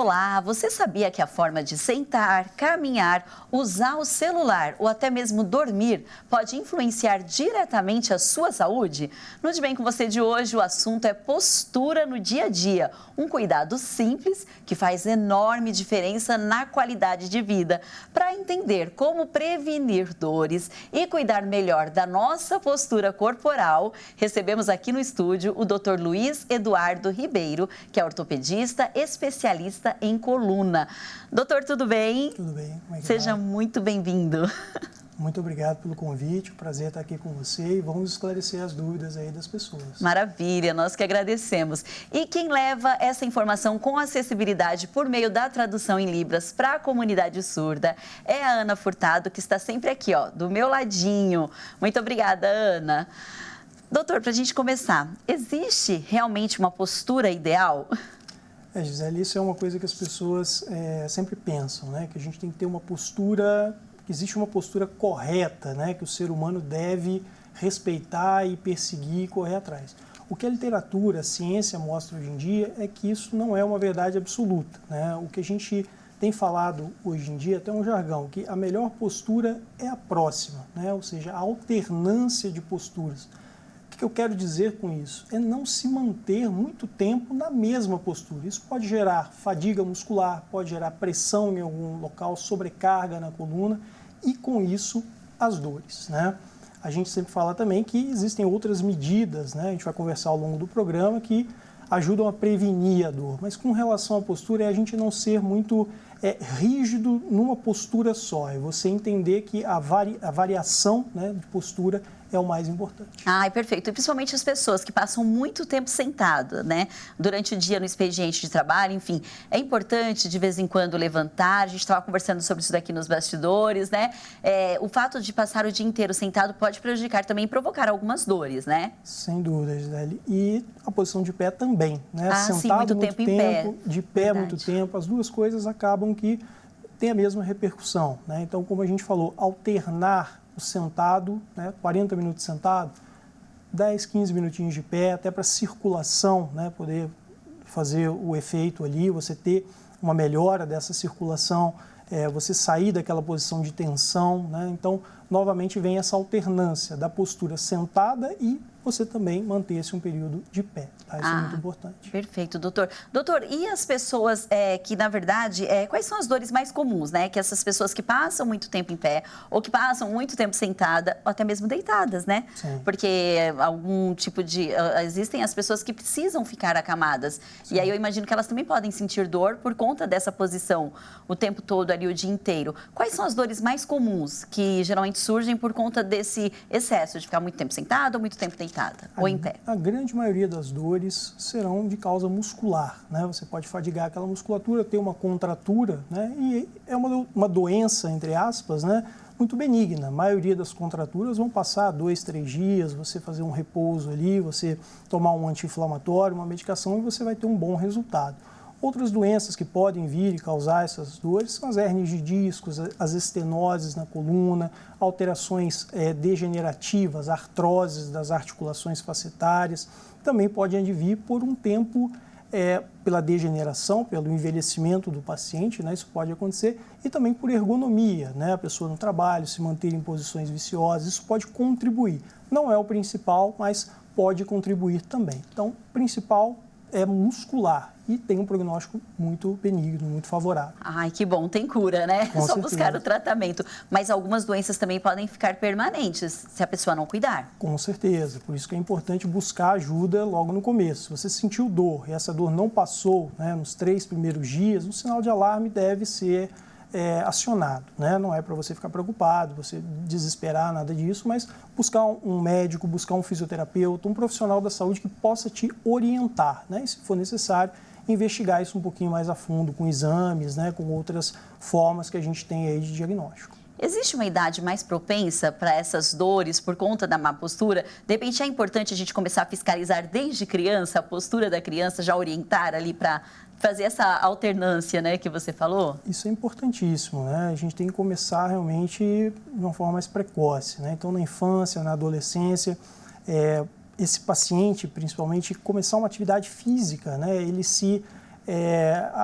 Olá, você sabia que a forma de sentar, caminhar, usar o celular ou até mesmo dormir pode influenciar diretamente a sua saúde? No De Bem com Você de hoje, o assunto é postura no dia a dia. Um cuidado simples que faz enorme diferença na qualidade de vida. Para entender como prevenir dores e cuidar melhor da nossa postura corporal, recebemos aqui no estúdio o Dr. Luiz Eduardo Ribeiro, que é ortopedista especialista em coluna. Doutor, tudo bem? Tudo bem. Como é que Seja vai? muito bem-vindo. Muito obrigado pelo convite, prazer estar aqui com você e vamos esclarecer as dúvidas aí das pessoas. Maravilha, nós que agradecemos. E quem leva essa informação com acessibilidade por meio da tradução em Libras para a comunidade surda é a Ana Furtado, que está sempre aqui, ó, do meu ladinho. Muito obrigada, Ana. Doutor, para a gente começar, existe realmente uma postura ideal? Gisele, isso é uma coisa que as pessoas sempre pensam, né? Que a gente tem que ter uma postura, que existe uma postura correta, né? Que o ser humano deve respeitar e perseguir e correr atrás. O que a literatura, a ciência mostra hoje em dia é que isso não é uma verdade absoluta, né? O que a gente tem falado hoje em dia, até um jargão, que a melhor postura é a próxima, né? Ou seja, a alternância de posturas. O que eu quero dizer com isso? É não se manter muito tempo na mesma postura. Isso pode gerar fadiga muscular, pode gerar pressão em algum local, sobrecarga na coluna e, com isso, as dores, né? A gente sempre fala também que existem outras medidas, né? A gente vai conversar ao longo do programa que ajudam a prevenir a dor. Mas com relação à postura, é a gente não ser muito rígido numa postura só. É você entender que a variação, né, de postura é o mais importante. Ai, perfeito. E principalmente as pessoas que passam muito tempo sentadas, né? Durante o dia no expediente de trabalho, enfim. É importante, de vez em quando, levantar. A gente estava conversando sobre isso daqui nos bastidores, né? O fato de passar o dia inteiro sentado pode prejudicar também e provocar algumas dores, né? Sem dúvida, Gisele. E a posição de pé também, né? Sentado sim, muito tempo em pé. De pé muito tempo. As duas coisas acabam que têm a mesma repercussão, né? Então, como a gente falou, alternar o sentado, né, 40 minutos sentado, 10, 15 minutinhos de pé, até para circulação, né, poder fazer o efeito ali, você ter uma melhora dessa circulação, você sair daquela posição de tensão, né? Então, novamente vem essa alternância da postura sentada e você também manter-se um período de pé, tá? Isso é muito importante. Perfeito, doutor. Doutor, e as pessoas que, na verdade, quais são as dores mais comuns, né? Que essas pessoas que passam muito tempo em pé ou que passam muito tempo sentada ou até mesmo deitadas, né? Sim. Porque algum tipo de... existem as pessoas que precisam ficar acamadas. Sim. E aí eu imagino que elas também podem sentir dor por conta dessa posição o tempo todo ali, o dia inteiro. Quais são as dores mais comuns que geralmente surgem por conta desse excesso de ficar muito tempo sentado ou muito tempo deitado? Ou em pé? A grande maioria das dores serão de causa muscular, né? Você pode fadigar aquela musculatura, ter uma contratura, né? E é uma doença, entre aspas, né, muito benigna. A maioria das contraturas vão passar 2, 3 dias, você fazer um repouso ali, você tomar um anti-inflamatório, uma medicação e você vai ter um bom resultado. Outras doenças que podem vir e causar essas dores são as hérnias de discos, as estenoses na coluna, alterações degenerativas, artroses das articulações facetárias. Também pode advir por um tempo pela degeneração, pelo envelhecimento do paciente, né? Isso pode acontecer, e também por ergonomia, né? A pessoa no trabalho, se manter em posições viciosas, isso pode contribuir. Não é o principal, mas pode contribuir também. Então, o principal é muscular e tem um prognóstico muito benigno, muito favorável. Ai, que bom, tem cura, né? Com Só certeza. buscar o tratamento. Mas algumas doenças também podem ficar permanentes se a pessoa não cuidar. Com certeza, por isso que é importante buscar ajuda logo no começo. Se você sentiu dor e essa dor não passou, né, nos 3 primeiros dias, um sinal de alarme deve ser acionado, né? Não é para você ficar preocupado, você desesperar, nada disso, mas buscar um médico, buscar um fisioterapeuta, um profissional da saúde que possa te orientar, né? E se for necessário, investigar isso um pouquinho mais a fundo, com exames, né? Com outras formas que a gente tem aí de diagnóstico. Existe uma idade mais propensa para essas dores por conta da má postura? De repente é importante a gente começar a fiscalizar desde criança a postura da criança, já orientar ali para fazer essa alternância, né, que você falou? Isso é importantíssimo, né? A gente tem que começar realmente de uma forma mais precoce, né? Então, na infância, na adolescência, esse paciente, principalmente, começar uma atividade física, né? Ele se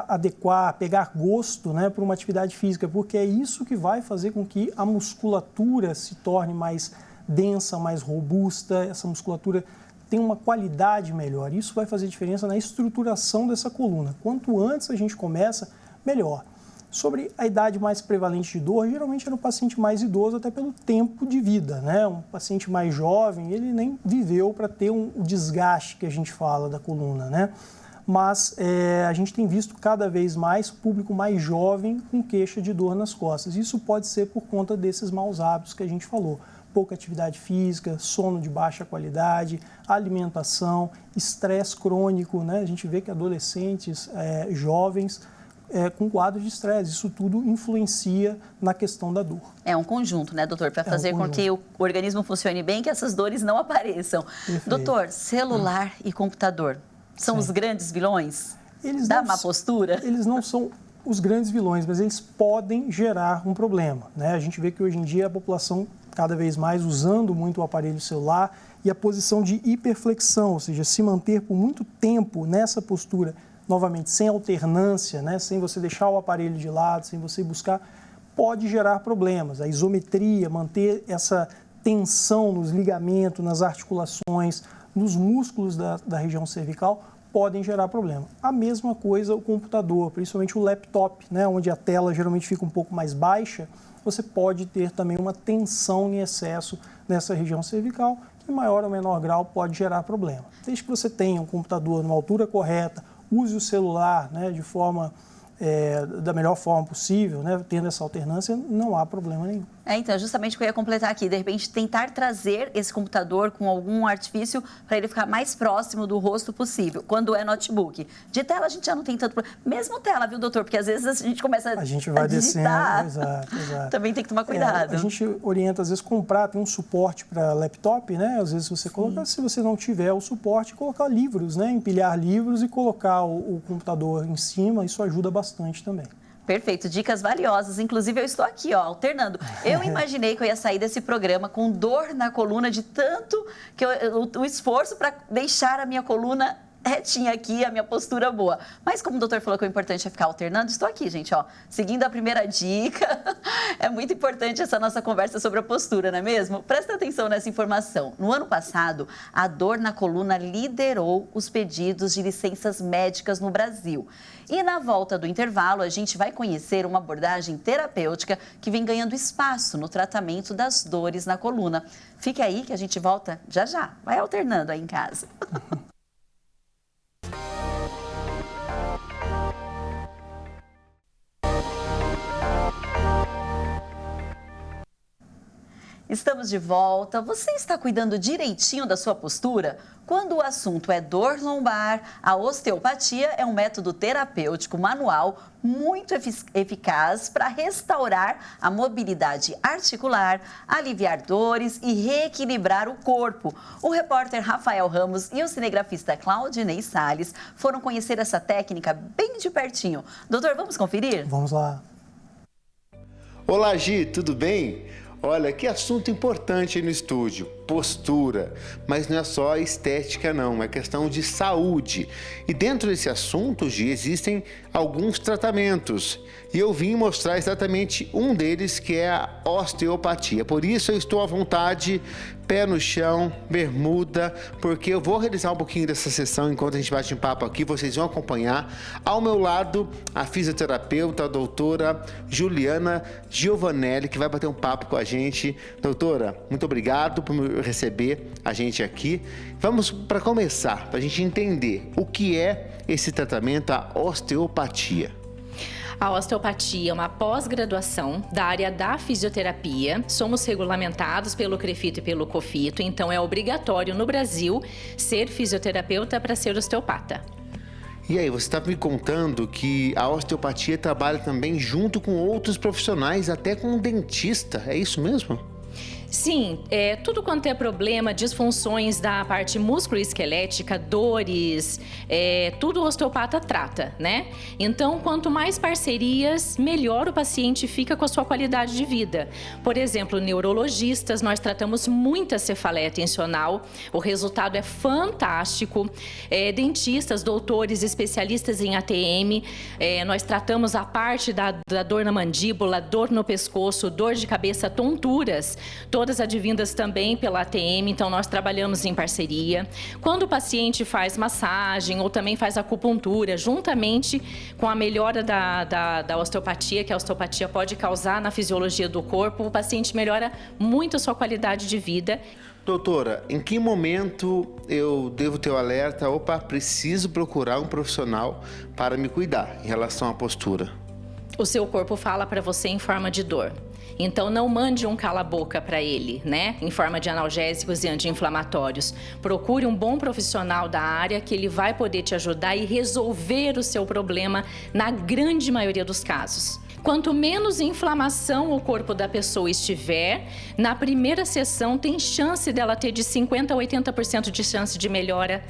adequar, pegar gosto, né, por uma atividade física, porque é isso que vai fazer com que a musculatura se torne mais densa, mais robusta, essa musculatura tem uma qualidade melhor. Isso vai fazer diferença na estruturação dessa coluna. Quanto antes a gente começa, melhor. Sobre a idade mais prevalente de dor, geralmente é no paciente mais idoso, até pelo tempo de vida, né? Um paciente mais jovem, ele nem viveu para ter o desgaste que a gente fala da coluna, né? Mas a gente tem visto cada vez mais público mais jovem com queixa de dor nas costas. Isso pode ser por conta desses maus hábitos que a gente falou. Pouca atividade física, sono de baixa qualidade, alimentação, estresse crônico, né? A gente vê que adolescentes, jovens, com quadro de estresse, isso tudo influencia na questão da dor. É um conjunto, né, doutor, para fazer com que o organismo funcione bem, que essas dores não apareçam. Perfeito. Doutor, celular e computador são os grandes vilões da má postura? Eles não são os grandes vilões, mas eles podem gerar um problema, né? A gente vê que hoje em dia a população cada vez mais usando muito o aparelho celular e a posição de hiperflexão, ou seja, se manter por muito tempo nessa postura, novamente, sem alternância, né? Sem você deixar o aparelho de lado, sem você buscar, pode gerar problemas. A isometria, manter essa tensão nos ligamentos, nas articulações, nos músculos da região cervical, podem gerar problema. A mesma coisa o computador, principalmente o laptop, né? Onde a tela geralmente fica um pouco mais baixa, você pode ter também uma tensão em excesso nessa região cervical, que em maior ou menor grau pode gerar problema. Desde que você tenha um computador numa altura correta, use o celular, né, de forma, da melhor forma possível, né, tendo essa alternância, não há problema nenhum. Então, justamente o que eu ia completar aqui, de repente tentar trazer esse computador com algum artifício para ele ficar mais próximo do rosto possível, quando é notebook. De tela a gente já não tem tanto problema. Mesmo tela, viu, doutor? Porque às vezes a gente começa a gente vai digitar. Descendo, exato. Também tem que tomar cuidado. A gente orienta, às vezes, comprar, tem um suporte para laptop, né? Às vezes você coloca, se você não tiver o suporte, colocar livros, né? Empilhar livros e colocar o computador em cima, isso ajuda bastante também. Perfeito, dicas valiosas. Inclusive, eu estou aqui, ó, alternando. Eu imaginei que eu ia sair desse programa com dor na coluna de tanto que o esforço para deixar a minha coluna retinha aqui, a minha postura boa. Mas como o doutor falou que o importante é ficar alternando, estou aqui, gente, ó, seguindo a primeira dica. É muito importante essa nossa conversa sobre a postura, não é mesmo? Presta atenção nessa informação. No ano passado, a dor na coluna liderou os pedidos de licenças médicas no Brasil. E na volta do intervalo, a gente vai conhecer uma abordagem terapêutica que vem ganhando espaço no tratamento das dores na coluna. Fique aí que a gente volta já já. Vai alternando aí em casa. Estamos de volta. Você está cuidando direitinho da sua postura? Quando o assunto é dor lombar, a osteopatia é um método terapêutico manual muito eficaz para restaurar a mobilidade articular, aliviar dores e reequilibrar o corpo. O repórter Rafael Ramos e o cinegrafista Claudinei Salles foram conhecer essa técnica bem de pertinho. Doutor, vamos conferir? Vamos lá. Olá, Gi, tudo bem? Olha, que assunto importante aí no estúdio, postura, mas não é só estética não, é questão de saúde. E dentro desse assunto, Gi, existem alguns tratamentos e eu vim mostrar exatamente um deles, que é a osteopatia. Por isso eu estou à vontade, pé no chão, bermuda, porque eu vou realizar um pouquinho dessa sessão enquanto a gente bate um papo aqui, vocês vão acompanhar. Ao meu lado, a fisioterapeuta, a doutora Juliana Giovanelli, que vai bater um papo com a gente. Doutora, muito obrigado por receber a gente aqui. Vamos para começar, para a gente entender o que é esse tratamento, a osteopatia. A osteopatia é uma pós-graduação da área da fisioterapia. Somos regulamentados pelo CREFITO e pelo COFITO, então é obrigatório no Brasil ser fisioterapeuta para ser osteopata. E aí, você está me contando que a osteopatia trabalha também junto com outros profissionais, até com um dentista, é isso mesmo? Sim, tudo quanto é problema, disfunções da parte musculoesquelética, dores, tudo o osteopata trata, né? Então, quanto mais parcerias, melhor o paciente fica com a sua qualidade de vida. Por exemplo, neurologistas, nós tratamos muita cefaleia tensional, o resultado é fantástico. Dentistas, doutores, especialistas em ATM, nós tratamos a parte da dor na mandíbula, dor no pescoço, dor de cabeça, tonturas, todas advindas também pela ATM, então nós trabalhamos em parceria. Quando o paciente faz massagem ou também faz acupuntura, juntamente com a melhora da osteopatia, que a osteopatia pode causar na fisiologia do corpo, o paciente melhora muito a sua qualidade de vida. Doutora, em que momento eu devo ter o alerta, opa, preciso procurar um profissional para me cuidar em relação à postura? O seu corpo fala para você em forma de dor. Então, não mande um cala-boca para ele, né? Em forma de analgésicos e anti-inflamatórios. Procure um bom profissional da área que ele vai poder te ajudar e resolver o seu problema na grande maioria dos casos. Quanto menos inflamação o corpo da pessoa estiver, na primeira sessão tem chance dela ter de 50% a 80% de chance de melhora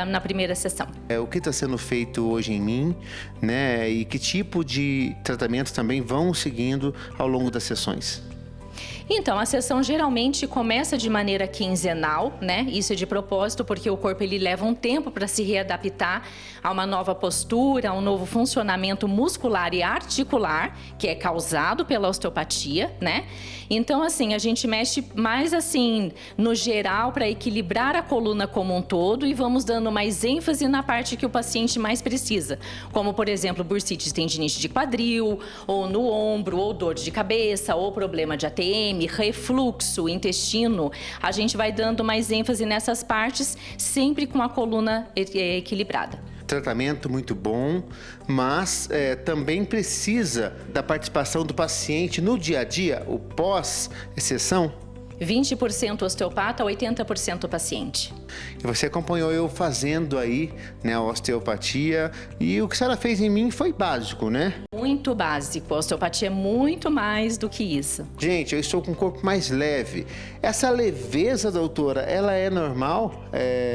na primeira sessão. O que está sendo feito hoje em mim, né? E que tipo de tratamento também vão seguindo ao longo das sessões? Então, a sessão geralmente começa de maneira quinzenal, né? Isso é de propósito, porque o corpo ele leva um tempo para se readaptar a uma nova postura, a um novo funcionamento muscular e articular, que é causado pela osteopatia, né? Então, assim, a gente mexe mais assim, no geral, para equilibrar a coluna como um todo e vamos dando mais ênfase na parte que o paciente mais precisa, como, por exemplo, bursite, tendinite de quadril, ou no ombro, ou dor de cabeça, ou problema de ATM, refluxo, intestino. A gente vai dando mais ênfase nessas partes, sempre com a coluna equilibrada. Tratamento muito bom, mas também precisa da participação do paciente no dia a dia, o pós-exceção. 20% osteopata, 80% paciente. E você acompanhou eu fazendo aí, né, a osteopatia, e o que a senhora fez em mim foi básico, né? Muito básico, a osteopatia é muito mais do que isso. Gente, eu estou com o corpo mais leve. Essa leveza, doutora, ela é normal?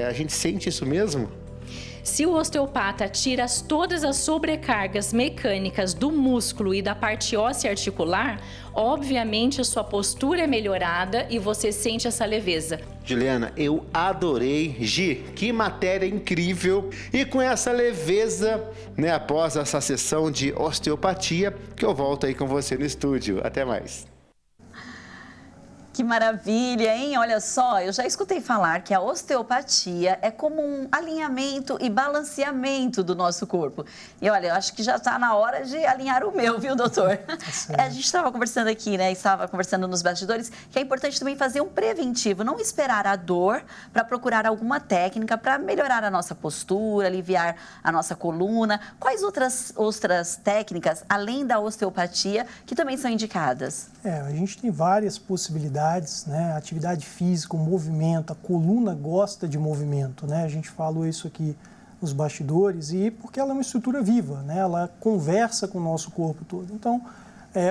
A gente sente isso mesmo? Se o osteopata tira todas as sobrecargas mecânicas do músculo e da parte óssea articular, obviamente a sua postura é melhorada e você sente essa leveza. Juliana, eu adorei. Gi, que matéria incrível! E com essa leveza, né, após essa sessão de osteopatia, que eu volto aí com você no estúdio. Até mais. Que maravilha, hein? Olha só, eu já escutei falar que a osteopatia é como um alinhamento e balanceamento do nosso corpo. E olha, eu acho que já está na hora de alinhar o meu, viu, doutor? A gente estava conversando aqui, né? Estava conversando nos bastidores, que é importante também fazer um preventivo, não esperar a dor para procurar alguma técnica para melhorar a nossa postura, aliviar a nossa coluna. Quais outras técnicas, além da osteopatia, que também são indicadas? A gente tem várias possibilidades. Né? Atividade física, o movimento, a coluna gosta de movimento, né? A gente falou isso aqui nos bastidores e porque ela é uma estrutura viva, né? Ela conversa com o nosso corpo todo. Então,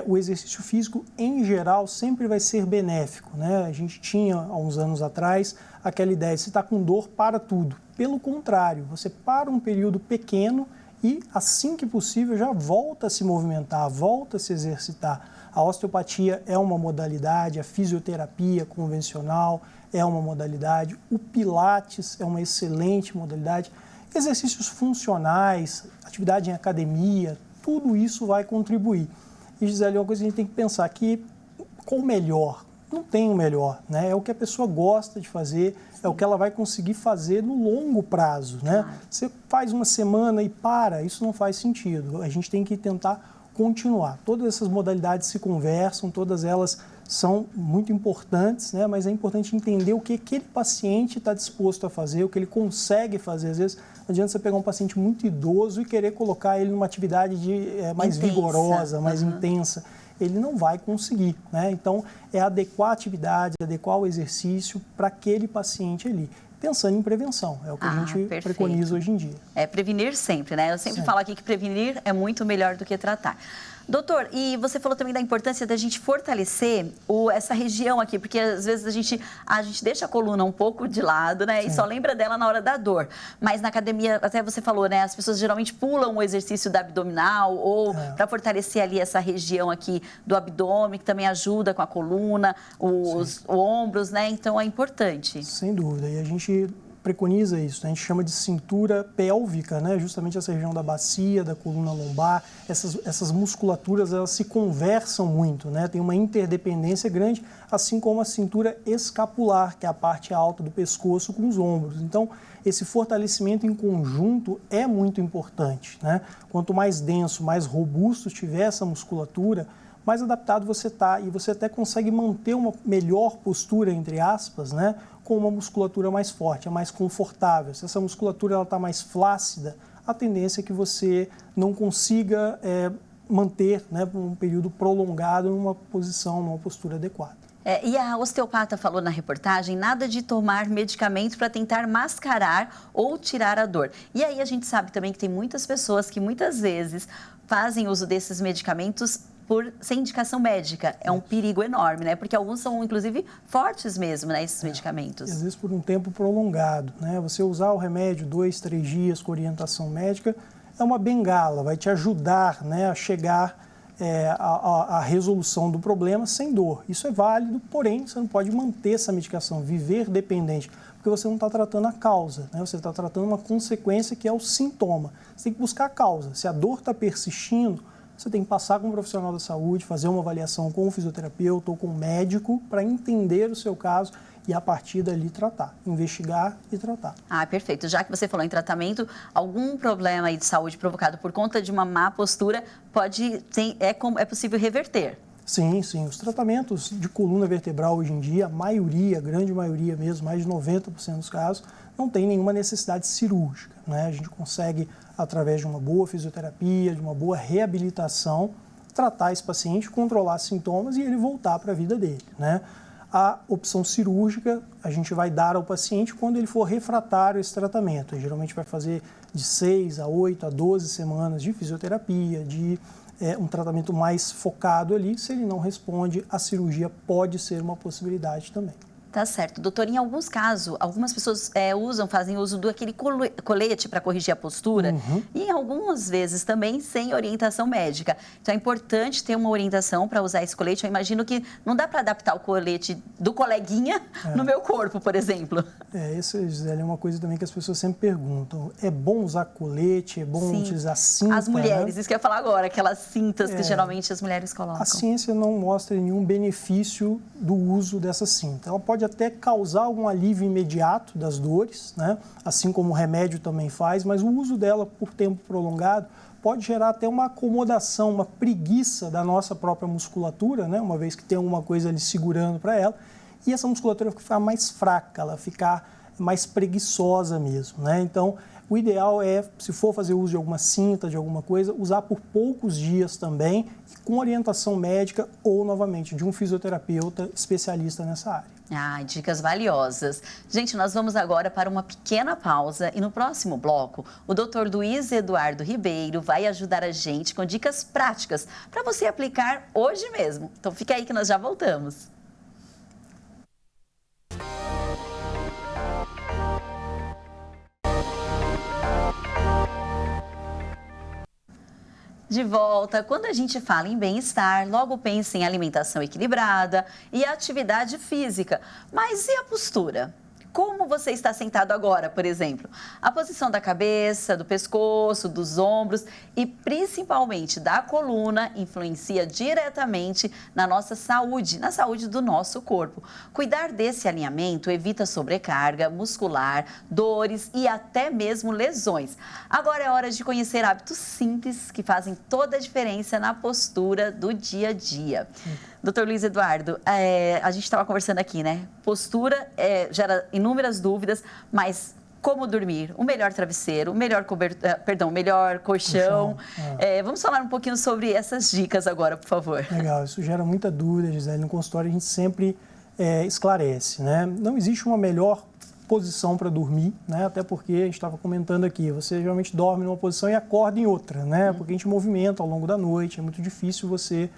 o exercício físico, em geral, sempre vai ser benéfico, né? A gente tinha, há uns anos atrás, aquela ideia de se está com dor, para tudo. Pelo contrário, você para um período pequeno e, assim que possível, já volta a se movimentar, volta a se exercitar. A osteopatia é uma modalidade, a fisioterapia convencional é uma modalidade, o pilates é uma excelente modalidade, exercícios funcionais, atividade em academia, tudo isso vai contribuir. E, Gisele, uma coisa que a gente tem que pensar aqui, qual o melhor? Não tem o melhor, né? É o que a pessoa gosta de fazer, é o que ela vai conseguir fazer no longo prazo, né? Você faz uma semana e para, isso não faz sentido. A gente tem que tentar continuar. Todas essas modalidades se conversam, todas elas são muito importantes, né? Mas é importante entender o que aquele paciente está disposto a fazer, o que ele consegue fazer. Às vezes, não adianta você pegar um paciente muito idoso e querer colocar ele numa atividade mais vigorosa, mais intensa. Ele não vai conseguir, né? Então, é adequar a atividade, adequar o exercício para aquele paciente ali. Pensando em prevenção, é o que a gente preconiza hoje em dia. Prevenir sempre, né? Eu sempre falo aqui que prevenir é muito melhor do que tratar. Doutor, e você falou também da importância da gente fortalecer essa região aqui, porque às vezes a gente deixa a coluna um pouco de lado, né? Sim. E só lembra dela na hora da dor. Mas na academia, até você falou, né? As pessoas geralmente pulam o exercício da abdominal ou para fortalecer ali essa região aqui do abdômen, que também ajuda com a coluna, os ombros, né? Então é importante. Sem dúvida. E a gente preconiza isso, né? A gente chama de cintura pélvica, né? Justamente essa região da bacia, da coluna lombar, essas musculaturas, elas se conversam muito, né? Tem uma interdependência grande, assim como a cintura escapular, que é a parte alta do pescoço com os ombros. Então, esse fortalecimento em conjunto é muito importante, né? Quanto mais denso, mais robusto estiver essa musculatura, mais adaptado você está e você até consegue manter uma melhor postura, entre aspas, né? Com uma musculatura mais forte, é mais confortável. Se essa musculatura está mais flácida, a tendência é que você não consiga manter, né, por um período prolongado numa posição, numa postura adequada. E a osteopata falou na reportagem, nada de tomar medicamentos para tentar mascarar ou tirar a dor. E aí a gente sabe também que tem muitas pessoas que muitas vezes fazem uso desses medicamentos sem indicação médica. É um perigo enorme, né? Porque alguns são, inclusive, fortes mesmo, né? Esses medicamentos. Às vezes por um tempo prolongado, né? Você usar o remédio 2, 3 dias com orientação médica é uma bengala, vai te ajudar, né, a chegar à resolução do problema sem dor. Isso é válido, porém, você não pode manter essa medicação, viver dependente, porque você não está tratando a causa, né? Você está tratando uma consequência que é o sintoma. Você tem que buscar a causa. Se a dor está persistindo, você tem que passar com um profissional da saúde, fazer uma avaliação com um fisioterapeuta ou com um médico para entender o seu caso e, a partir dali, tratar, investigar e tratar. Perfeito. Já que você falou em tratamento, algum problema aí de saúde provocado por conta de uma má postura é possível reverter? Sim, sim. Os tratamentos de coluna vertebral hoje em dia, a grande maioria mesmo, mais de 90% dos casos, não tem nenhuma necessidade cirúrgica, né? A gente consegue, através de uma boa fisioterapia, de uma boa reabilitação, tratar esse paciente, controlar sintomas e ele voltar para a vida dele, né? A opção cirúrgica a gente vai dar ao paciente quando ele for refratário a esse tratamento. Geralmente vai fazer de 6 a 8 a 12 semanas de fisioterapia, de um tratamento mais focado ali. Se ele não responde, a cirurgia pode ser uma possibilidade também. Tá certo. Doutor, em alguns casos, algumas pessoas fazem uso daquele colete para corrigir a postura e algumas vezes também sem orientação médica. Então é importante ter uma orientação para usar esse colete. Eu imagino que não dá para adaptar o colete do coleguinha no meu corpo, por exemplo. Isso, Gisele, é uma coisa também que as pessoas sempre perguntam. É bom usar colete? É bom utilizar cinta? As mulheres, né? Isso que eu ia falar agora, aquelas cintas que geralmente as mulheres colocam. A ciência não mostra nenhum benefício do uso dessa cinta. Ela pode até causar algum alívio imediato das dores, né? Assim como o remédio também faz, mas o uso dela por tempo prolongado pode gerar até uma acomodação, uma preguiça da nossa própria musculatura, né? Uma vez que tem alguma coisa ali segurando para ela, e essa musculatura ficar mais fraca, ela ficar mais preguiçosa mesmo, né? Então, o ideal é, se for fazer uso de alguma cinta, de alguma coisa, usar por poucos dias também, e com orientação médica ou, novamente, de um fisioterapeuta especialista nessa área. Dicas valiosas. Gente, nós vamos agora para uma pequena pausa e no próximo bloco, o Dr. Luiz Eduardo Ribeiro vai ajudar a gente com dicas práticas para você aplicar hoje mesmo. Então, fica aí que nós já voltamos. De volta, quando a gente fala em bem-estar, logo pensa em alimentação equilibrada e atividade física. Mas e a postura? Como você está sentado agora, por exemplo? A posição da cabeça, do pescoço, dos ombros e principalmente da coluna influencia diretamente na nossa saúde, na saúde do nosso corpo. Cuidar desse alinhamento evita sobrecarga muscular, dores e até mesmo lesões. Agora é hora de conhecer hábitos simples que fazem toda a diferença na postura do dia a dia. Doutor Luiz Eduardo, a gente estava conversando aqui, né? Postura gera inúmeras dúvidas, mas como dormir? O melhor travesseiro, o melhor melhor colchão. Vamos falar um pouquinho sobre essas dicas agora, por favor. Legal, isso gera muita dúvida, Gisele. No consultório a gente sempre esclarece, né? Não existe uma melhor posição para dormir, né? Até porque a gente estava comentando aqui, você geralmente dorme numa posição e acorda em outra, né? Porque a gente movimenta ao longo da noite, é muito difícil você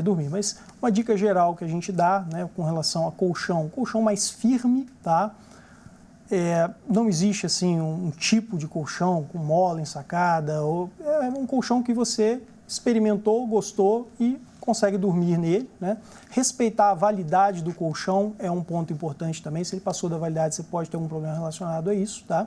dormir. Mas uma dica geral que a gente dá, né, com relação a colchão mais firme, tá? Não existe assim um tipo de colchão com mola ensacada, é um colchão que você experimentou, gostou e consegue dormir nele, né? Respeitar a validade do colchão é um ponto importante também. Se ele passou da validade, você pode ter algum problema relacionado a isso, tá?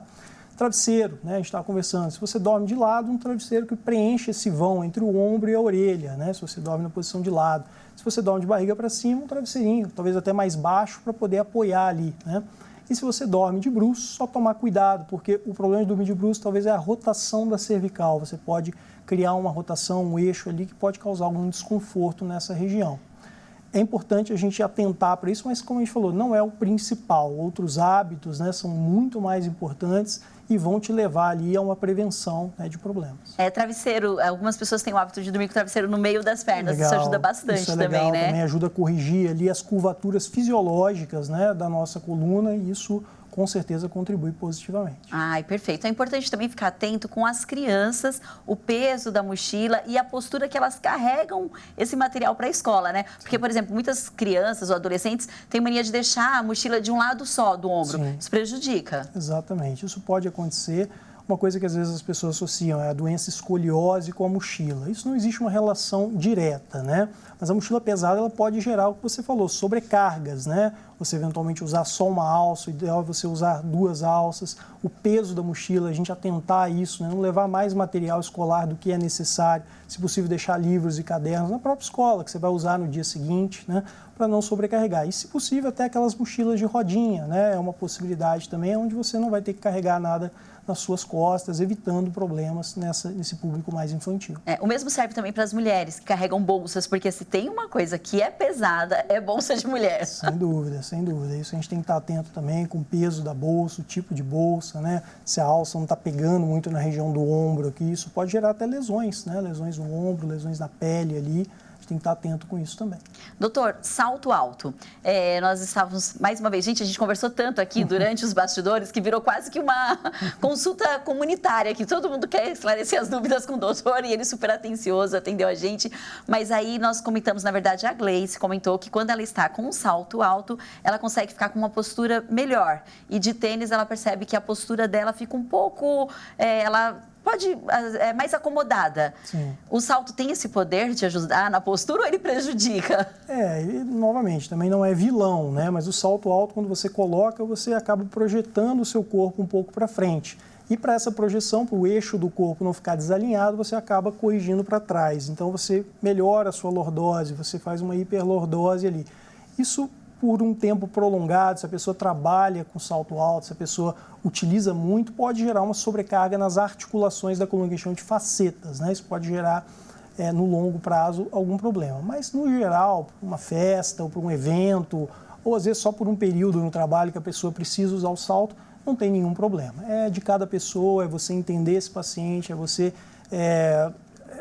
Travesseiro, né? A gente estava conversando. Se você dorme de lado, um travesseiro que preenche esse vão entre o ombro e a orelha, né? Se você dorme na posição de lado. Se você dorme de barriga para cima, um travesseirinho, talvez até mais baixo, para poder apoiar ali, né? E se você dorme de bruços, só tomar cuidado, porque o problema de dormir de bruços talvez é a rotação da cervical. Você pode criar uma rotação, um eixo ali que pode causar algum desconforto nessa região. É importante a gente atentar para isso, mas como a gente falou, não é o principal. Outros hábitos, né, são muito mais importantes e vão te levar ali a uma prevenção, né, de problemas. Travesseiro, algumas pessoas têm o hábito de dormir com o travesseiro no meio das pernas, legal. Isso ajuda bastante isso é também, legal, né? Também ajuda a corrigir ali as curvaturas fisiológicas, né, da nossa coluna e isso com certeza contribui positivamente. Ai, perfeito. É importante também ficar atento com as crianças, o peso da mochila e a postura que elas carregam esse material para a escola, né? Porque, por exemplo, muitas crianças ou adolescentes têm mania de deixar a mochila de um lado só do ombro. Sim. Isso prejudica. Exatamente. Isso pode acontecer. Uma coisa que às vezes as pessoas associam é a doença escoliose com a mochila. Isso não existe uma relação direta, né? Mas a mochila pesada ela pode gerar o que você falou, sobrecargas, né? Você eventualmente usar só uma alça, o ideal é você usar 2 alças. O peso da mochila, a gente atentar a isso, né? Não levar mais material escolar do que é necessário. Se possível, deixar livros e cadernos na própria escola, que você vai usar no dia seguinte, né? Para não sobrecarregar. E, se possível, até aquelas mochilas de rodinha, né? É uma possibilidade também, onde você não vai ter que carregar nada nas suas costas, evitando problemas nesse público mais infantil. O mesmo serve também para as mulheres que carregam bolsas, porque se tem uma coisa que é pesada, é bolsa de mulher. Sem dúvida, sem dúvida. Isso a gente tem que estar atento também com o peso da bolsa, o tipo de bolsa, né? Se a alça não está pegando muito na região do ombro aqui, isso pode gerar até lesões, né? Lesões no ombro, lesões na pele ali. Tem que estar atento com isso também. Doutor, salto alto. Nós estávamos, mais uma vez, gente, a gente conversou tanto aqui durante os bastidores que virou quase que uma consulta comunitária, que todo mundo quer esclarecer as dúvidas com o doutor e ele super atencioso, atendeu a gente. Mas aí nós comentamos, na verdade, a Gleice comentou que quando ela está com um salto alto, ela consegue ficar com uma postura melhor. E de tênis, ela percebe que a postura dela fica um pouco... mais acomodada. Sim. O salto tem esse poder de ajudar na postura ou ele prejudica? Ele, novamente, também não é vilão, né? Mas o salto alto, quando você coloca, você acaba projetando o seu corpo um pouco para frente. E para essa projeção, para o eixo do corpo não ficar desalinhado, você acaba corrigindo para trás. Então, você melhora a sua lordose, você faz uma hiperlordose ali. Isso por um tempo prolongado, se a pessoa trabalha com salto alto, se a pessoa utiliza muito, pode gerar uma sobrecarga nas articulações da coluna, que a gente chama de facetas, né? Isso pode gerar, no longo prazo, algum problema. Mas, no geral, por uma festa ou por um evento, ou às vezes só por um período no trabalho que a pessoa precisa usar o salto, não tem nenhum problema. É de cada pessoa, é você entender esse paciente, é você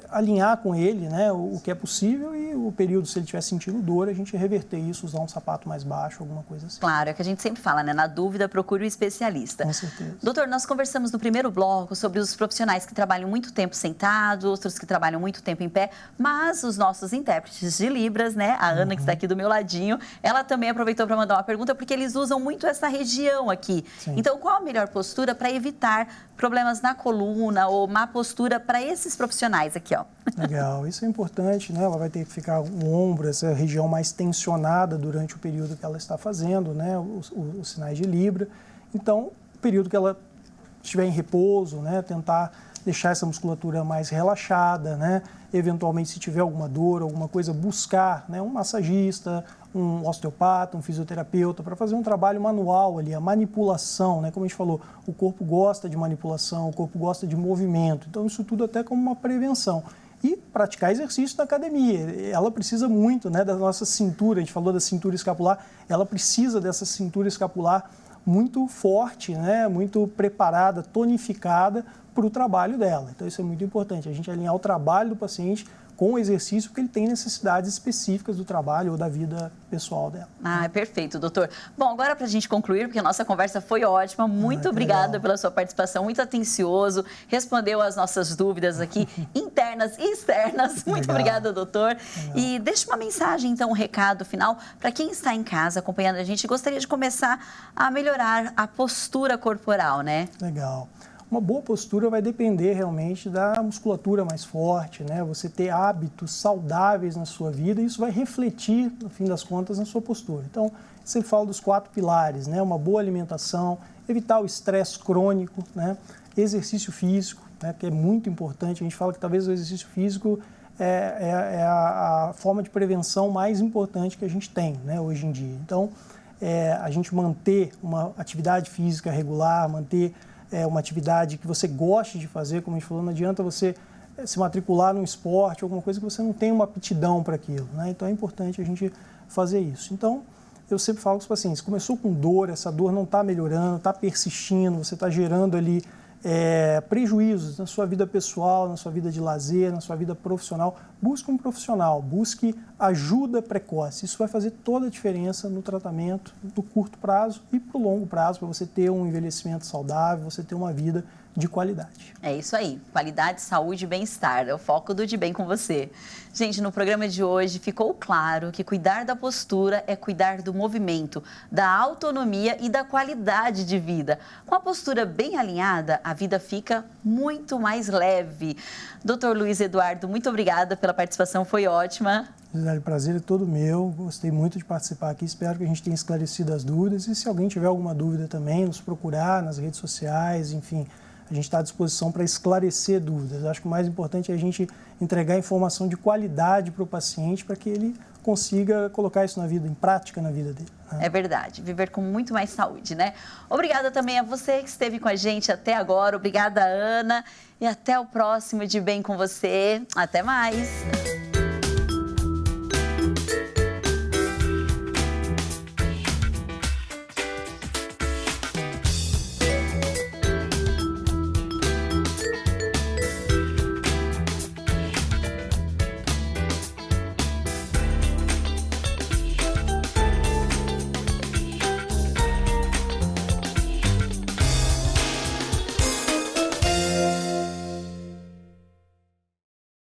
alinhar com ele, né, o que é possível e o período, se ele estiver sentindo dor, a gente reverter isso, usar um sapato mais baixo, alguma coisa assim. Claro, é que a gente sempre fala, né? Na dúvida, procure o especialista. Com certeza. Doutor, nós conversamos no primeiro bloco sobre os profissionais que trabalham muito tempo sentados, outros que trabalham muito tempo em pé, mas os nossos intérpretes de Libras, né? A Ana, que está aqui do meu ladinho, ela também aproveitou para mandar uma pergunta, porque eles usam muito essa região aqui. Sim. Então, qual a melhor postura para evitar problemas na coluna ou má postura para esses profissionais aqui, ó? Legal, isso é importante, né? Ela vai ter que ficar o ombro, essa região mais tensionada durante o período que ela está fazendo, né? Os sinais de Libra. Então, o período que ela estiver em repouso, né? Tentar deixar essa musculatura mais relaxada, né? Eventualmente, se tiver alguma dor, alguma coisa, buscar, né, um massagista, um osteopata, um fisioterapeuta, para fazer um trabalho manual ali, a manipulação, né? Como a gente falou, o corpo gosta de manipulação, o corpo gosta de movimento. Então, isso tudo até como uma prevenção. E praticar exercício na academia. Ela precisa muito, né, da nossa cintura, a gente falou da cintura escapular, ela precisa dessa cintura escapular muito forte, né, muito preparada, tonificada para o trabalho dela. Então, isso é muito importante, a gente alinhar o trabalho do paciente com o exercício, porque ele tem necessidades específicas do trabalho ou da vida pessoal dela. Ah, perfeito, doutor. Bom, agora para a gente concluir, porque a nossa conversa foi ótima, muito obrigada pela sua participação, muito atencioso, respondeu as nossas dúvidas aqui, internas e externas. Muito obrigada, doutor. E deixa uma mensagem, então, um recado final para quem está em casa acompanhando a gente e gostaria de começar a melhorar a postura corporal, né? Legal. Uma boa postura vai depender realmente da musculatura mais forte, né? Você ter hábitos saudáveis na sua vida, e isso vai refletir, no fim das contas, na sua postura. Então, sempre falo dos 4 pilares, né? Uma boa alimentação, evitar o estresse crônico, né? Exercício físico, né? Que é muito importante. A gente fala que talvez o exercício físico é a forma de prevenção mais importante que a gente tem, né? Hoje em dia. Então, a gente manter uma atividade física regular, manter uma atividade que você goste de fazer, como a gente falou, não adianta você se matricular num esporte, alguma coisa que você não tem uma aptidão para aquilo, né? Então é importante a gente fazer isso. Então, eu sempre falo com os pacientes, começou com dor, essa dor não está melhorando, está persistindo, você está gerando ali prejuízos na sua vida pessoal, na sua vida de lazer, na sua vida profissional. Busque um profissional, busque ajuda precoce. Isso vai fazer toda a diferença no tratamento do curto prazo e para o longo prazo, para você ter um envelhecimento saudável, você ter uma vida de qualidade. É isso aí, qualidade, saúde e bem-estar, é o foco do De Bem com Você. Gente, no programa de hoje ficou claro que cuidar da postura é cuidar do movimento, da autonomia e da qualidade de vida. Com a postura bem alinhada, a vida fica muito mais leve. Dr. Luiz Eduardo, muito obrigada pela participação, foi ótima. Gisele, o prazer é todo meu, gostei muito de participar aqui, espero que a gente tenha esclarecido as dúvidas e se alguém tiver alguma dúvida também, nos procurar nas redes sociais, enfim, a gente está à disposição para esclarecer dúvidas. Acho que o mais importante é a gente entregar informação de qualidade para o paciente para que ele consiga colocar isso em prática na vida dele. Né? É verdade, viver com muito mais saúde, né? Obrigada também a você que esteve com a gente até agora, obrigada, Ana, e até o próximo De Bem com Você. Até mais!